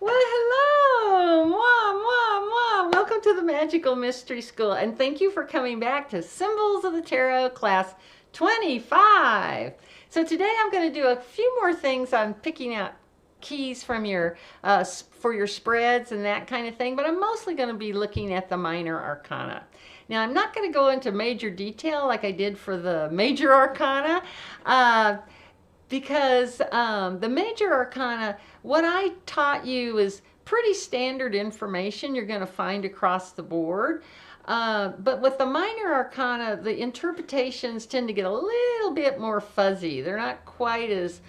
Well, hello! Mwah, mwah, mwah! Welcome to the Magical Mystery School, and thank you for coming back to Symbols of the Tarot Class 25. So today I'm going to do a few more things on picking out keys from your for your spreads and that kind of thing, but I'm mostly going to be looking at the minor arcana. Now, I'm not going to go into major detail like I did for the major arcana. Because the major arcana, what I taught you is pretty standard information you're going to find across the board. But with the minor arcana, the interpretations tend to get a little bit more fuzzy. They're not quite as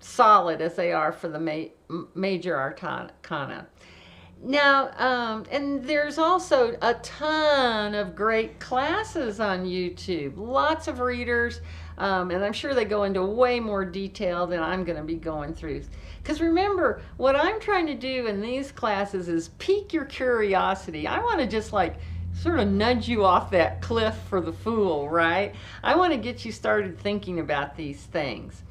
solid as they are for the major arcana. Now, and there's also a ton of great classes on YouTube, lots of readers, and I'm sure they go into way more detail than I'm going to be going through. Because remember, what I'm trying to do in these classes is pique your curiosity. I want to just like sort of nudge you off that cliff for the fool, right? I want to get you started thinking about these things.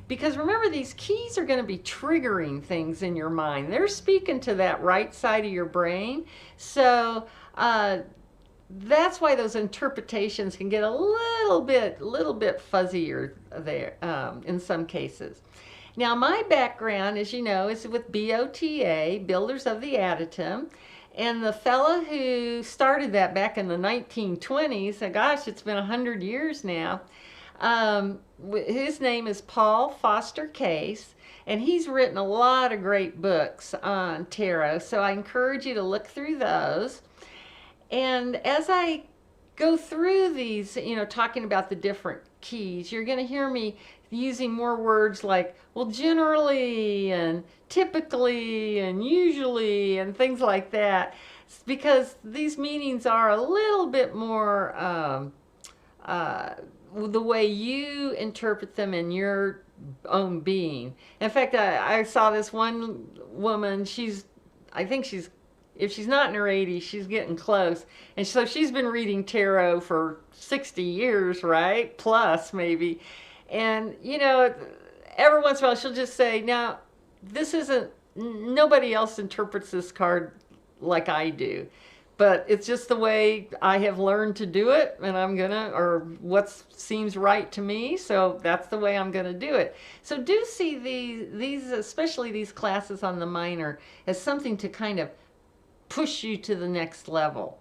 Because remember, these keys are going to be triggering things in your mind. They're speaking to that right side of your brain. So that's why those interpretations can get a little bit fuzzier there in some cases. Now, my background, as you know, is with BOTA, Builders of the Adytum. And the fella who started that back in the 1920s, and gosh, it's been 100 years now, his name is Paul Foster Case, and he's written a lot of great books on tarot, so I encourage you to look through those. And as I go through these, talking about the different keys, you're going to hear me using more words like, well, generally, and typically, and usually, and things like that, because these meanings are a little bit more the way you interpret them in your own being. In fact, I saw this one woman, I think if she's not in her 80s, she's getting close. And so she's been reading tarot for 60 years, right? Plus, maybe. And, every once in a while she'll just say, now, nobody else interprets this card like I do. But it's just the way I have learned to do it, and or what seems right to me, so that's the way I'm gonna do it. So do see these, especially these classes on the minor, as something to kind of push you to the next level.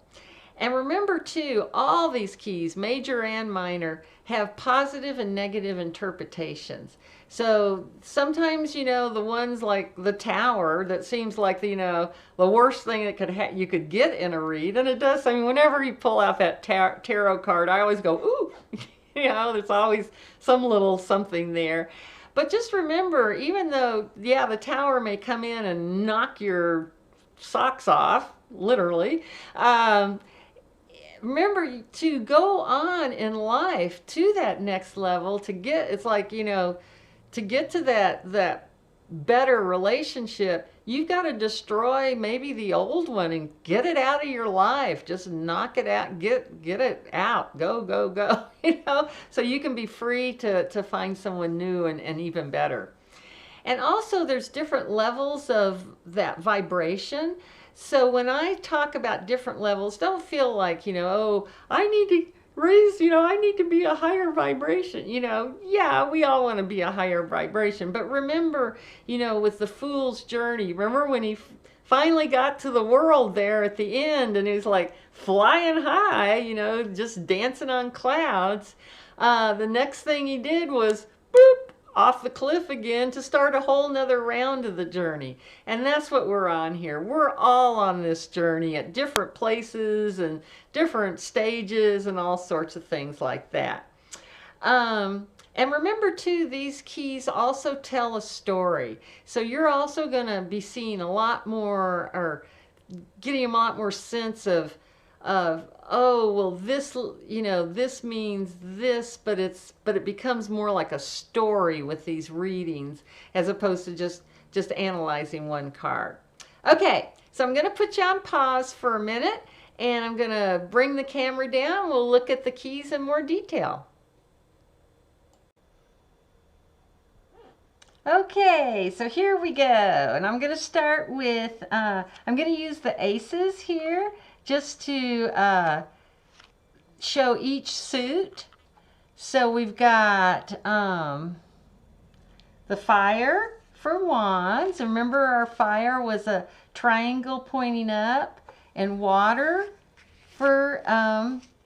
And remember too, all these keys, major and minor, have positive and negative interpretations. So sometimes, the ones like the Tower, that seems like the worst thing that you could get in a read, and it does. I mean, whenever you pull out that tarot card, I always go, ooh, there's always some little something there. But just remember, even though, the Tower may come in and knock your socks off, literally, remember to go on in life to that next level, to get, it's like, to get to that better relationship, you've got to destroy maybe the old one and get it out of your life. Just knock it out, get it out, go, so you can be free to find someone new and even better. And also there's different levels of that vibration. So when I talk about different levels, don't feel like, oh, I need to raise, I need to be a higher vibration. Yeah, we all want to be a higher vibration. But remember, with the Fool's Journey, remember when he finally got to the world there at the end, and he was like flying high, just dancing on clouds. The next thing he did was, boop, off the cliff again to start a whole nother round of the journey. And that's what we're on here. We're all on this journey at different places and different stages and all sorts of things like that. And remember too, these keys also tell a story. So you're also going to be seeing a lot more, or getting a lot more sense of oh, well, this means this, but it becomes more like a story with these readings, as opposed to just analyzing one card. Okay, so I'm going to put you on pause for a minute, and I'm going to bring the camera down. We'll look at the keys in more detail. Okay, so here we go. And I'm going to start with, I'm going to use the aces here just to show each suit. So we've got the fire for wands. Remember our fire was a triangle pointing up, and water for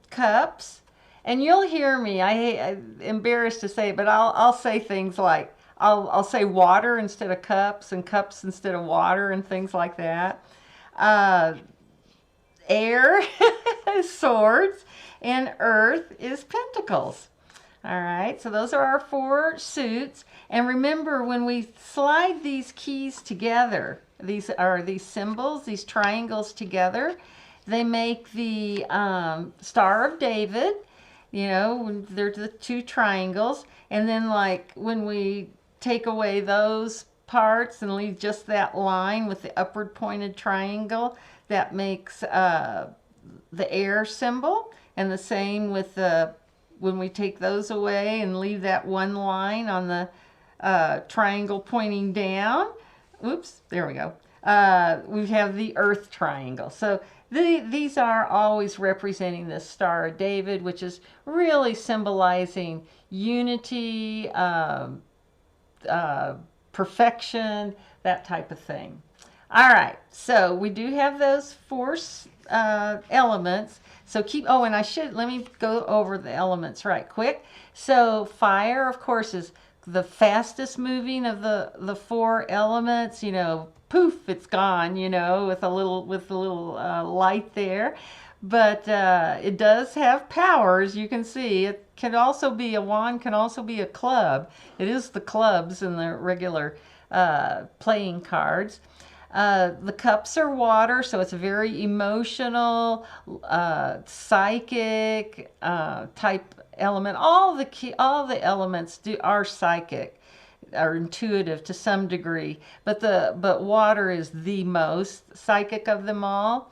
cups. And you'll hear me. I'm embarrassed to say it, but I'll say things like I'll say water instead of cups, and cups instead of water, and things like that. Uh, Air is swords, and earth is pentacles. All right, so those are our 4 suits. And remember, when we slide these keys together, these are these symbols, these triangles together, they make the Star of David. You know, they're the 2 triangles. And then, like, when we take away those parts and leave just that line with the upward pointed triangle, that makes the air symbol. And the same with the, when we take those away and leave that one line on the triangle pointing down, oops, there we go. We have the earth triangle. So these are always representing the Star of David, which is really symbolizing unity, perfection, that type of thing. All right, so we do have those 4 elements. So keep, oh, and let me go over the elements right quick. So fire, of course, is the fastest moving of the 4 elements. You know, poof, it's gone, you know, with a little light there. But it does have power, as you can see. It can also be a wand, can also be a club. It is the clubs in the regular playing cards. The cups are water, so it's a very emotional, psychic type element. All the elements are psychic, are intuitive to some degree, but water is the most psychic of them all.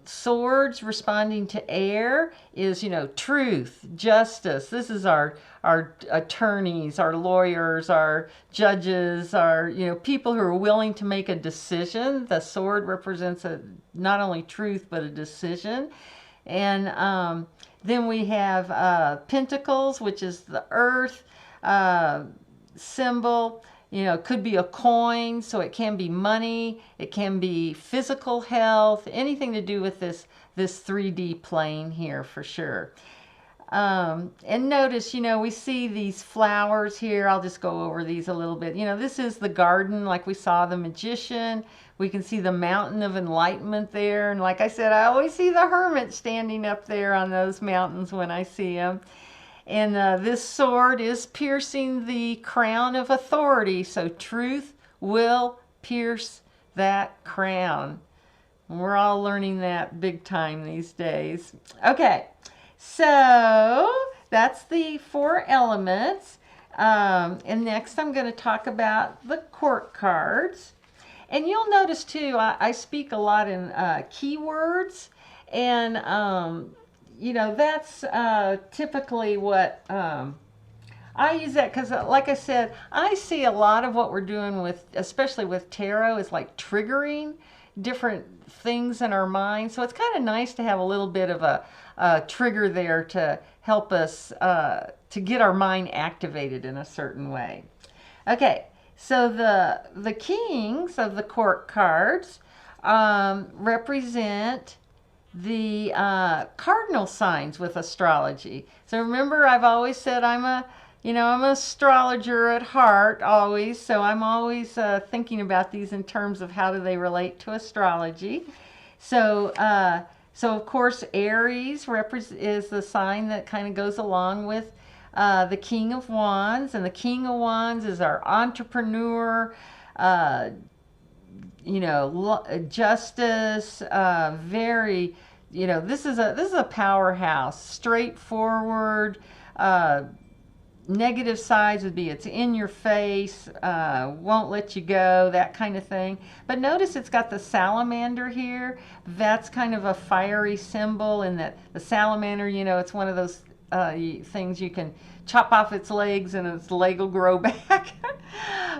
Swords responding to air is, you know, truth, justice. This is our attorneys, our lawyers, our judges, our, you know, people who are willing to make a decision. The sword represents not only truth but a decision. And then we have pentacles, which is the earth symbol. You know, it could be a coin, so it can be money, it can be physical health, anything to do with this 3D plane here for sure. And notice, you know, we see these flowers here. I'll just go over these a little bit. You know, this is the garden, like we saw the magician. We can see the mountain of enlightenment there. And like I said, I always see the hermit standing up there on those mountains when I see them. And this sword is piercing the crown of authority. So truth will pierce that crown. We're all learning that big time these days. Okay, so that's the 4 elements. And next I'm going to talk about the court cards. And you'll notice too, I speak a lot in keywords. And you know, that's typically what I use that because, like I said, I see a lot of what we're doing with, especially with tarot, is like triggering different things in our mind. So it's kind of nice to have a little bit of a trigger there to help us to get our mind activated in a certain way. Okay, so the kings of the court cards represent the cardinal signs with astrology. So remember, I've always said I'm an astrologer at heart always. So I'm always thinking about these in terms of how do they relate to astrology. So of course Aries is the sign that kind of goes along with the King of Wands, and the King of Wands is our entrepreneur. Justice, very, this is a powerhouse, straightforward. Negative sides would be it's in your face, won't let you go, that kind of thing. But notice it's got the salamander here. That's kind of a fiery symbol, in that the salamander, it's one of those things you can chop off its legs and its leg will grow back.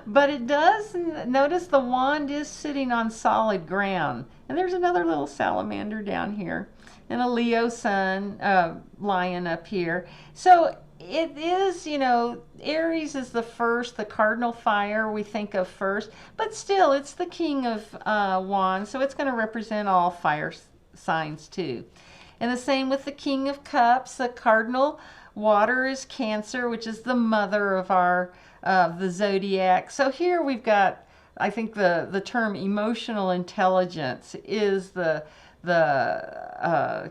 But it does, notice the wand is sitting on solid ground. And there's another little salamander down here. And a Leo sun lion up here. So it is, you know, Aries is the first, the cardinal fire we think of first. But still, it's the king of wands. So it's going to represent all fire signs too. And the same with the king of cups. The cardinal water is Cancer, which is the mother of our the zodiac. So here we've got, I think the term emotional intelligence is the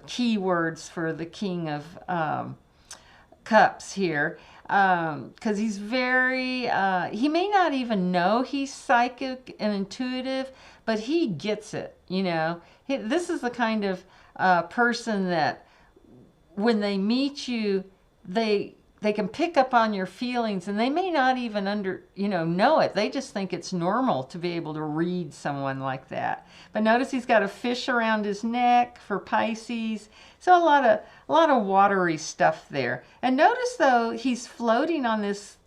key words for the king of cups here, because he's very he may not even know he's psychic and intuitive, but he gets it, you know. This is the kind of person that when they meet you, they can pick up on your feelings, and they may not even know it. They just think it's normal to be able to read someone like that. But notice he's got a fish around his neck for Pisces. So a lot of watery stuff there. And notice though, he's floating on this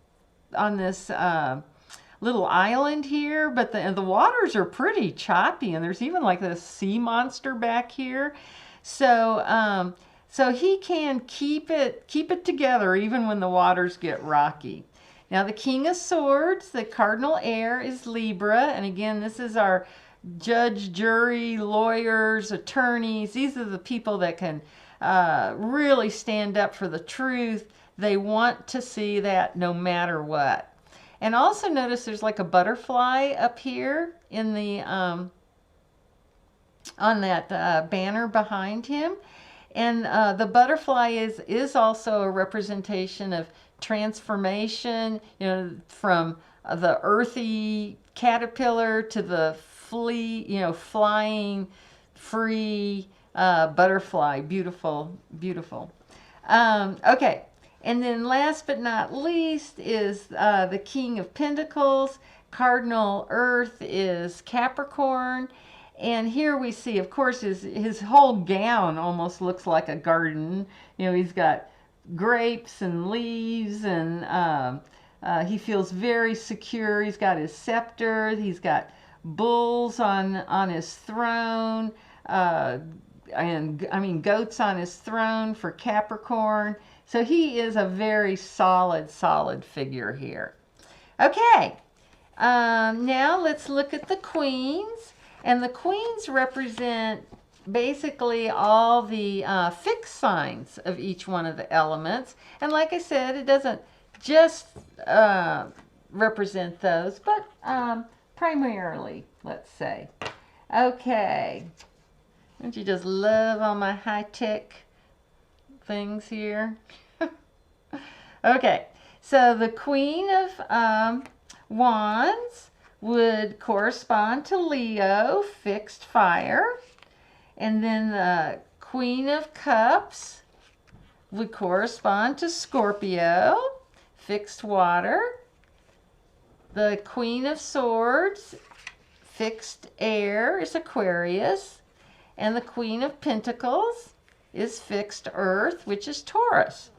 little island here, but the waters are pretty choppy, and there's even like this sea monster back here. So so he can keep it together even when the waters get rocky. Now the king of swords, the cardinal heir, is Libra. And again, this is our judge, jury, lawyers, attorneys. These are the people that can really stand up for the truth. They want to see that no matter what. And also notice there's like a butterfly up here in the on that banner behind him. And the butterfly is also a representation of transformation, you know, from the earthy caterpillar to the flying, free butterfly. Beautiful, beautiful. Okay, and then last but not least is the king of pentacles. Cardinal earth is Capricorn. And here we see, of course, his whole gown almost looks like a garden. You know, he's got grapes and leaves, and he feels very secure. He's got his scepter. He's got bulls on his throne, and I mean goats on his throne for Capricorn. So he is a very solid figure here. Okay, now let's look at the queens. And the queens represent basically all the fixed signs of each one of the elements. And like I said, it doesn't just represent those, but primarily, let's say. Okay. Don't you just love all my high-tech things here? Okay. So the Queen of Wands would correspond to Leo, fixed fire. And then the Queen of Cups would correspond to Scorpio, fixed water. The Queen of Swords, fixed air, is Aquarius. And the Queen of Pentacles is fixed earth, which is Taurus.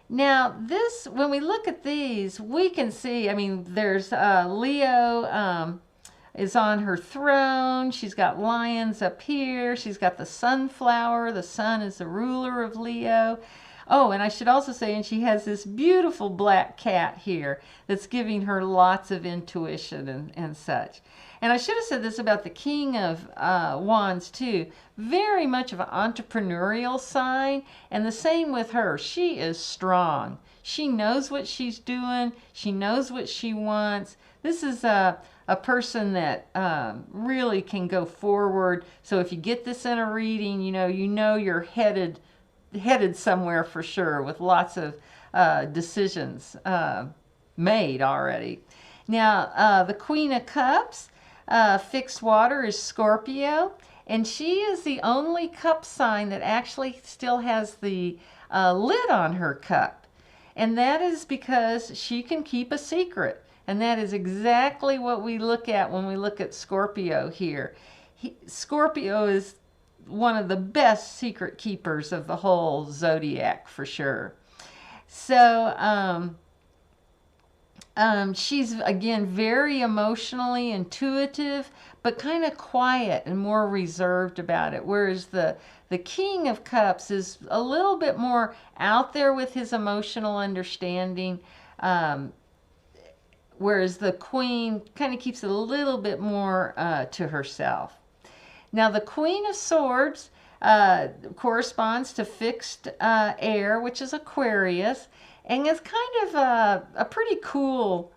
Now, this, when we look at these, we can see, I mean, there's Leo is on her throne. She's got lions up here. She's got the sunflower. The sun is the ruler of Leo. Oh, and I should also say, and she has this beautiful black cat here that's giving her lots of intuition and such. And I should have said this about the King of Wands too. Very much of an entrepreneurial sign. And the same with her. She is strong. She knows what she's doing. She knows what she wants. This is a person that really can go forward. So if you get this in a reading, you know you're headed somewhere for sure, with lots of decisions made already. Now, the Queen of Cups, fixed water, is Scorpio, and she is the only cup sign that actually still has the lid on her cup. And that is because she can keep a secret. And that is exactly what we look at when we look at Scorpio here. Scorpio is one of the best secret keepers of the whole zodiac for sure. So, she's again very emotionally intuitive, but kind of quiet and more reserved about it. Whereas the King of Cups is a little bit more out there with his emotional understanding. Um, Whereas the Queen kind of keeps it a little bit more to herself. Now, the Queen of Swords corresponds to fixed air, which is Aquarius, and is kind of a pretty cool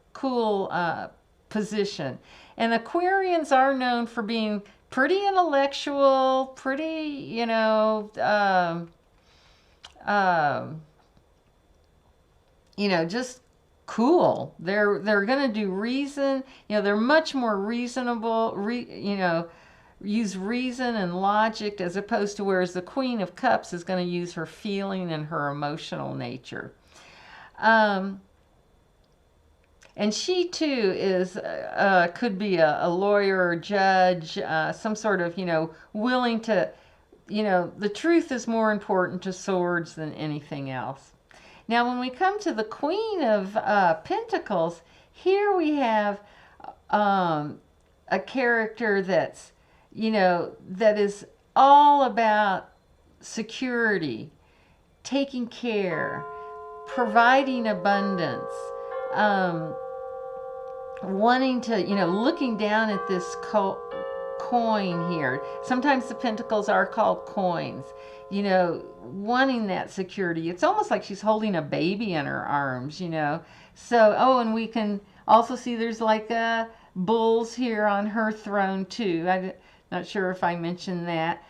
position. And Aquarians are known for being pretty intellectual, pretty, just cool. They're going to do reason. They're much more reasonable. Use reason and logic, as opposed to whereas the Queen of Cups is going to use her feeling and her emotional nature. And she too is could be a lawyer or judge, some sort of willing to, the truth is more important to swords than anything else. Now, when we come to the Queen of Pentacles, here we have a character that's, that is all about security, taking care, providing abundance, wanting to, looking down at this coin here. Sometimes the pentacles are called coins, wanting that security. It's almost like she's holding a baby in her arms, So, and we can also see there's like bulls here on her throne too. I'm not sure if I mentioned that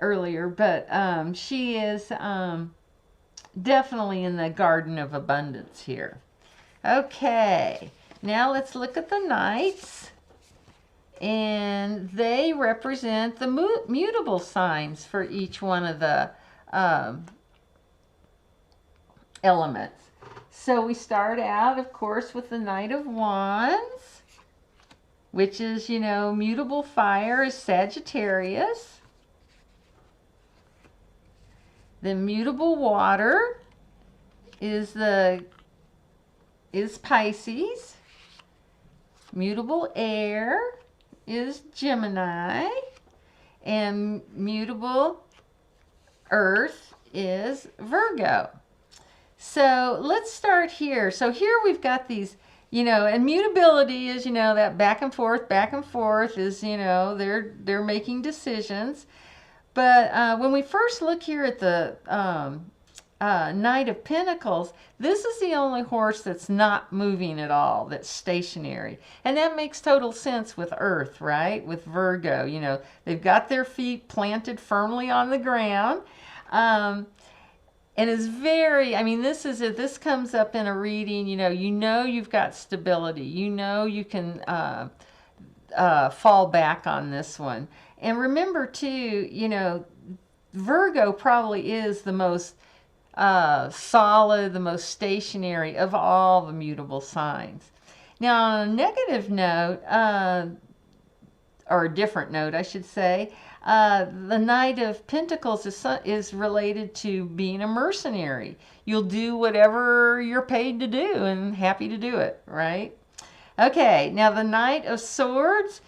earlier, but she is definitely in the Garden of Abundance here. Okay, now let's look at the Knights. And they represent the mutable signs for each one of the elements. So we start out, of course, with the Knight of Wands, which is, mutable fire is Sagittarius. The mutable water is Pisces. Mutable air is Gemini, and mutable earth is Virgo. So let's start here. So here we've got these, and mutability is, that back and forth is, they're making decisions. But when we first look here at the Knight of Pentacles, this is the only horse that's not moving at all, that's stationary. And that makes total sense with Earth, right? With Virgo, they've got their feet planted firmly on the ground. And is very, if this comes up in a reading, you've got stability. You can fall back on this one. And remember too, Virgo probably is the most solid, the most stationary of all the mutable signs. Now, on a negative note, or a different note, I should say, the Knight of Pentacles is related to being a mercenary. You'll do whatever you're paid to do and happy to do it, right? Okay, now the Knight of Swords,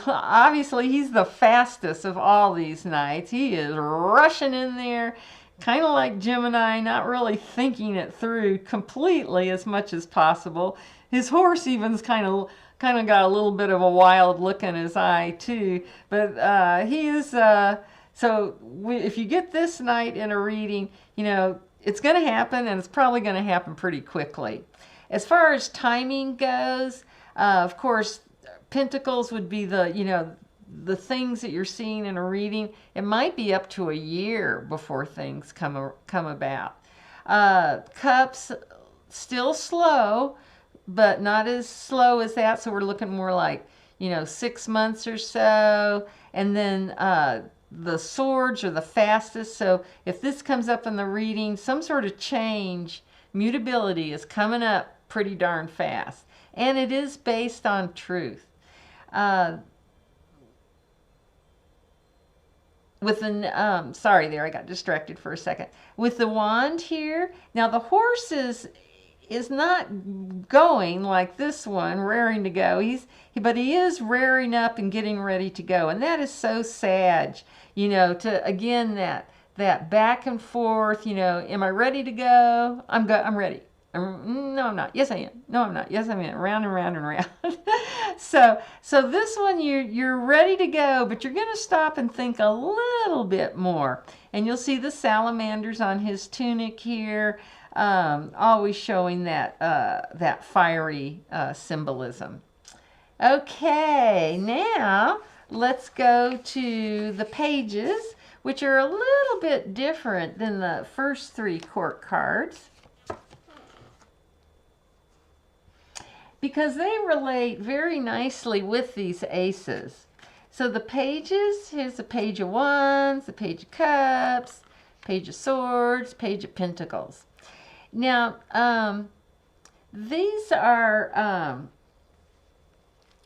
obviously he's the fastest of all these knights. He is rushing in there, kind of like Gemini, not really thinking it through completely as much as possible. His horse even's kind of got a little bit of a wild look in his eye too. But he is, if you get this knight in a reading, it's going to happen, and it's probably going to happen pretty quickly. As far as timing goes, of course, Pentacles would be the things that you're seeing in a reading. It might be up to a year before things come about. Cups, still slow, but not as slow as that. So we're looking more like, 6 months or so. And then the Swords are the fastest. So if this comes up in the reading, some sort of change, mutability is coming up pretty darn fast. And it is based on truth. with the sorry there, I got distracted for a second. With the wand here, now the horse is not going like this one, raring to go. But he is raring up and getting ready to go, and that is so sad. You know, to again that back and forth. You know, am I ready to go? I'm ready. No, I'm not. Yes, I am. No, I'm not. Yes, I'm in. Round and round and round. So this one you're ready to go, but you're going to stop and think a little bit more. And you'll see the salamanders on his tunic here, always showing that fiery symbolism. Okay, now let's go to the pages, which are a little bit different than the first three court cards, because they relate very nicely with these aces. So the pages, here's the Page of Wands, the Page of Cups, Page of Swords, Page of Pentacles. Now, these are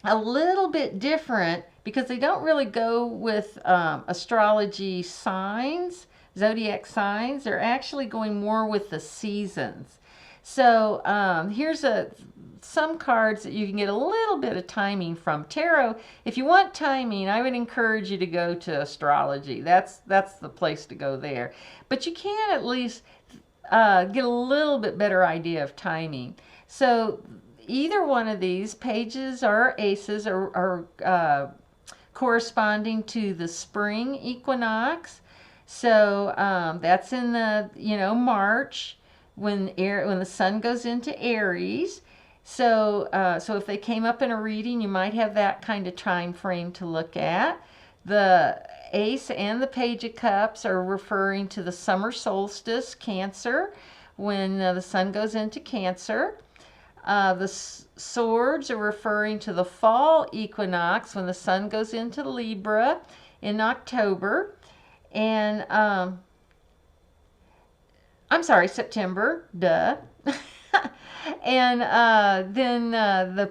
a little bit different because they don't really go with astrology signs, zodiac signs. They're actually going more with the seasons. So here's some cards that you can get a little bit of timing from. Tarot, if you want timing, I would encourage you to go to astrology. That's the place to go there. But you can at least get a little bit better idea of timing. So either one of these pages or aces are corresponding to the spring equinox. So that's in the March when the sun goes into Aries. So if they came up in a reading, you might have that kind of time frame to look at. The Ace and the Page of Cups are referring to the summer solstice, Cancer, when the sun goes into Cancer. The swords are referring to the fall equinox, when the sun goes into Libra in October. And I'm sorry, September, duh. And then the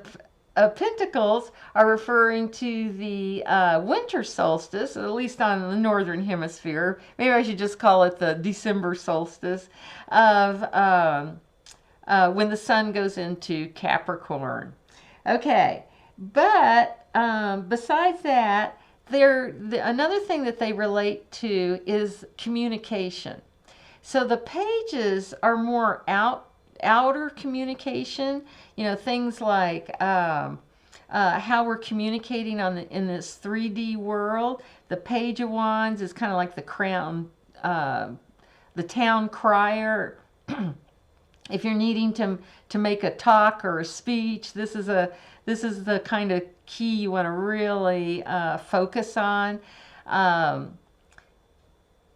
Pentacles are referring to the winter solstice, at least on the northern hemisphere. Maybe I should just call it the December solstice of when the sun goes into Capricorn. Okay, but besides that, another thing that they relate to is communication. So the pages are more outer communication, things like how we're communicating in this 3D world. The Page of Wands is kind of like the town crier. If you're needing to make a talk or a speech, this is the kind of key you want to really focus on.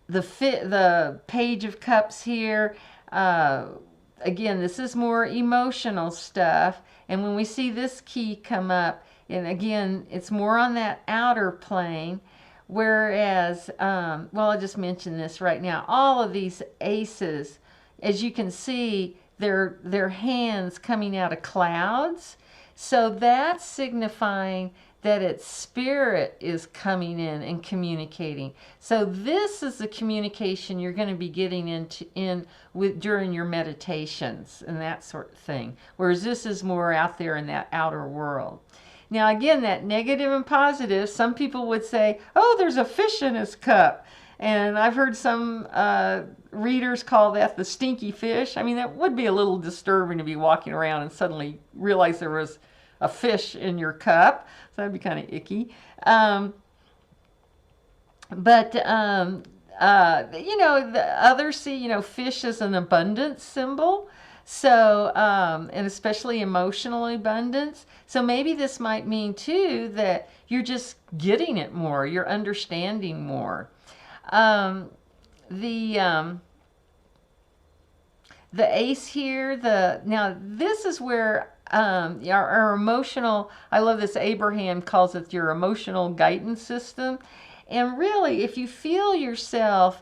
The Page of Cups here, again, this is more emotional stuff. And when we see this key come up, and again, it's more on that outer plane. Whereas, I'll just mention this right now. All of these aces, as you can see, they're hands coming out of clouds. So that's signifying that its spirit is coming in and communicating. So this is the communication you're going to be getting during your meditations and that sort of thing. Whereas this is more out there in that outer world. Now again, that negative and positive, some people would say, oh, there's a fish in his cup. And I've heard some readers call that the stinky fish. I mean, that would be a little disturbing to be walking around and suddenly realize there was a fish in your cup. So that'd be kind of icky. The others see, fish as an abundance symbol. So, and especially emotional abundance. So maybe this might mean too that you're just getting it more, you're understanding more. The ace here, now this is where our emotional, I love this, Abraham calls it your emotional guidance system. And really, if you feel yourself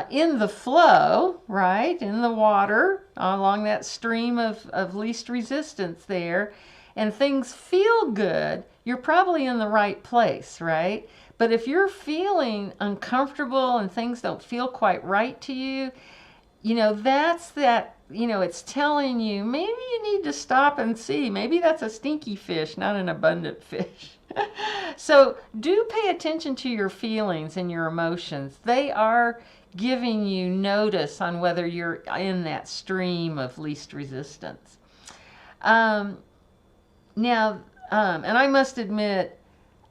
in the flow, right, in the water, along that stream of least resistance there, and things feel good, you're probably in the right place, right? But if you're feeling uncomfortable and things don't feel quite right to you, that's that, it's telling you maybe you need to stop and see. Maybe that's a stinky fish, not an abundant fish. So do pay attention to your feelings and your emotions. They are giving you notice on whether you're in that stream of least resistance. Um, Now, and I must admit,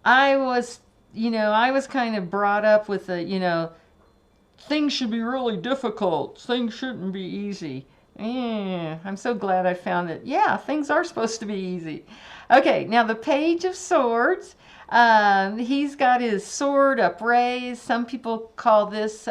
I was, I was kind of brought up with things should be really difficult. Things shouldn't be easy. I'm so glad I found that, yeah, things are supposed to be easy. Okay, now the Page of Swords. He's got his sword upraised. Some people call this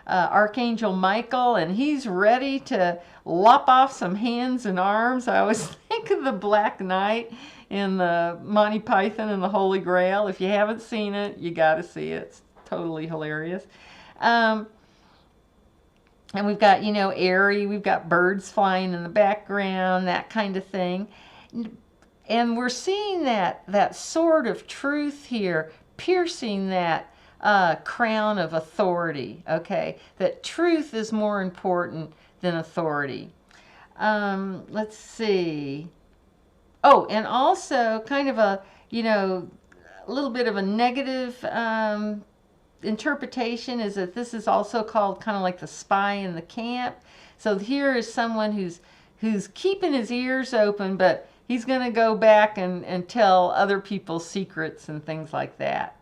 Archangel Michael, and he's ready to lop off some hands and arms. I always think of the Black Knight in the Monty Python and the Holy Grail. If you haven't seen it, you got to see it. It's totally hilarious. And we've got, airy, we've got birds flying in the background, that kind of thing. And we're seeing that sword of truth here, piercing that crown of authority, okay? That truth is more important than authority. Let's see. Oh, and also kind of a little bit of a negative interpretation is that this is also called kind of like the spy in the camp. So here is someone who's keeping his ears open, but he's going to go back and tell other people's secrets and things like that.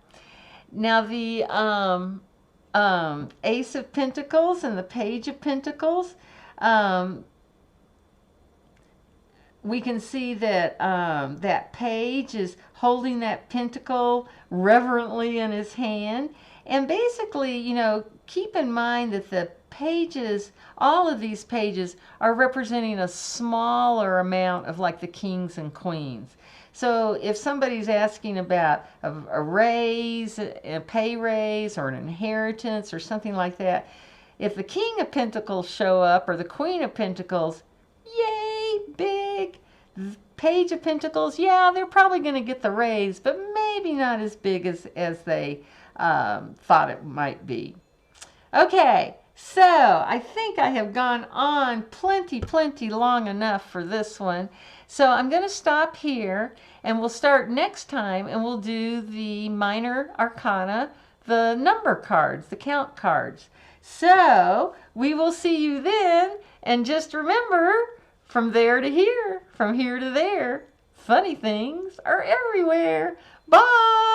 Now the Ace of Pentacles and the Page of Pentacles, we can see that that page is holding that pentacle reverently in his hand. And basically, keep in mind that the pages, all of these pages are representing a smaller amount of like the kings and queens. So if somebody's asking about a raise, a pay raise, or an inheritance or something like that, if the King of Pentacles show up or the Queen of Pentacles, yay, big. Page of Pentacles, yeah, they're probably going to get the raise, but maybe not as big as they thought it might be. Okay, so I think I have gone on plenty long enough for this one. So I'm going to stop here, and we'll start next time, and we'll do the minor arcana, the number cards, the count cards. So we will see you then, and just remember, from there to here, from here to there, funny things are everywhere. Bye!